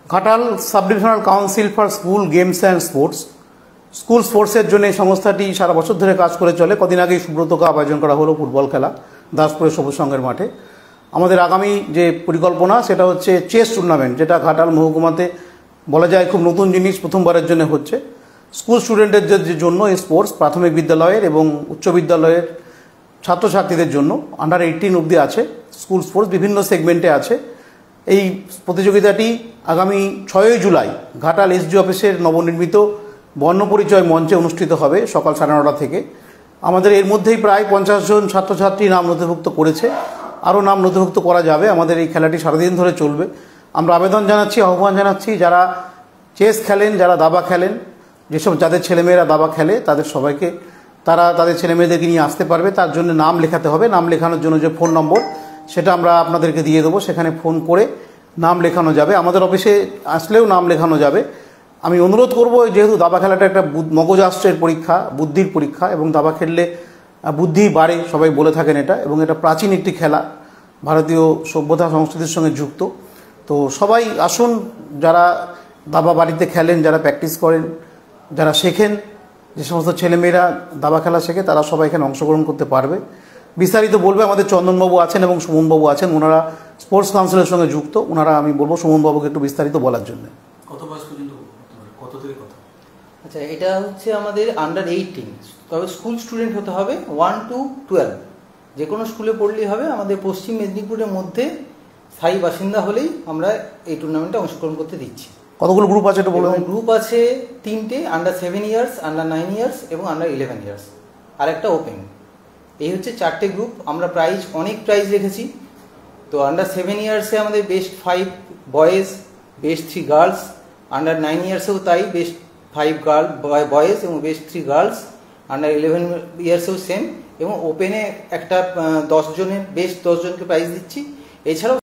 Ghatal sub divisional council for school games and sports school স্পোর্টসের জন্য এই সংস্থাটি সারা বছর ধরে কাজ করে চলে। কদিন আগেই সুব্রত কাপ আয়োজন করা হলো ফুটবল খেলা দাসপুরের সবুজ সংঘের মাঠে। আমাদের আগামী যে পরিকল্পনা সেটা হচ্ছে চেস টুর্নামেন্ট, যেটা ঘাটাল মহকুমাতে বলা যায় খুব নতুন জিনিস, প্রথমবারের জন্য হচ্ছে। স্কুল স্টুডেন্টদের জন্য এই স্পোর্টস প্রাথমিক বিদ্যালয়ের এবং উচ্চ বিদ্যালয়ের ছাত্রছাত্রীদের জন্য আন্ডার 18 অবধি আছে। স্কুল স্পোর্টস বিভিন্ন সেগমেন্টে আছে। এই প্রতিযোগিতাটি আগামী 6ই জুলাই ঘাটাল এসডি অফিসের নবনির্মিত বর্ণপরিচয় মঞ্চে অনুষ্ঠিত হবে সকাল 9:30 থেকে। আমাদের এর মধ্যেই প্রায় 50 জন ছাত্রছাত্রী নাম নথিভুক্ত করেছে, আরও নাম নথিভুক্ত করা যাবে। আমাদের এই খেলাটি সারাদিন ধরে চলবে। আমরা আবেদন জানাচ্ছি, আহ্বান জানাচ্ছি, যারা চেস খেলেন, যারা দাবা খেলেন, যাদের ছেলেমেয়েরা দাবা খেলে তাদের সবাইকে, তারা তাদের ছেলেমেয়েদেরকে নিয়ে আসতে পারবে। তার জন্য নাম লেখাতে হবে। নাম লেখানোর জন্য যে ফোন নম্বর সেটা আমরা আপনাদেরকে দিয়ে দেবো, সেখানে ফোন করে নাম লেখানো যাবে। আমাদের অফিসে আসলেও নাম লেখানো যাবে। আমি অনুরোধ করব, যেহেতু দাবা খেলাটা একটা মগজাস্ত্রের পরীক্ষা, বুদ্ধির পরীক্ষা, এবং দাবা খেললে বুদ্ধি বাড়ে, সবাই বলে থাকেন এটা, এবং এটা প্রাচীন একটি খেলা, ভারতীয় সভ্যতা সংস্কৃতির সঙ্গে যুক্ত। তো সবাই আসুন, যারা দাবা বাড়িতে খেলেন, যারা প্র্যাকটিস করেন, যারা শেখেন, যে সমস্ত ছেলেমেয়েরা দাবা খেলা শেখে তারা সবাই এখানে অংশগ্রহণ করতে পারবে। বিস্তারিত বলবে আমাদের চন্দনবাবু আছেন এবং সুমনবাবু আছেন, ওনারা স্পোর্টস কাউন্সিলের সঙ্গে যুক্ত। ওনারা, আমি বলবো সুমনবাবুকে একটু বিস্তারিত বলার জন্য। কত বয়স পর্যন্ত, কত থেকে কত? আচ্ছা, এটা হচ্ছে আমাদের আন্ডার 18, তবে স্কুল স্টুডেন্ট হতে হবে 1 to 12, যে কোনো স্কুলে পড়লেই হবে। আমাদের পশ্চিম মেদিনীপুরের মধ্যে স্থায়ী বাসিন্দা হলেই আমরা এই টুর্নামেন্টে অংশগ্রহণ করতে দিচ্ছি। কতগুলো গ্রুপ আছে এটা বলবেন? গ্রুপ আছে 3টে, আন্ডার 7 ইয়ার্স, আন্ডার 9 ইয়ার্স এবং আন্ডার 11 ইয়ার্স, আর একটা ওপেন। এই হচ্ছে 4টে গ্রুপ। আমরা অনেক প্রাইজ রেখেছি। তো আন্ডার 7 ইয়ার্সে আমাদের best 5 boys, best 3 girls. Under 9 ইয়ার্সেও তাই, বেস্ট 5 বয়েজ এবং বেস্ট 3 গার্লস। আন্ডার 11 ইয়ার্সেও সেম। এবং ওপেনে একটা 10 জনের, বেস্ট 10 জনকে প্রাইজ দিচ্ছি। এছাড়াও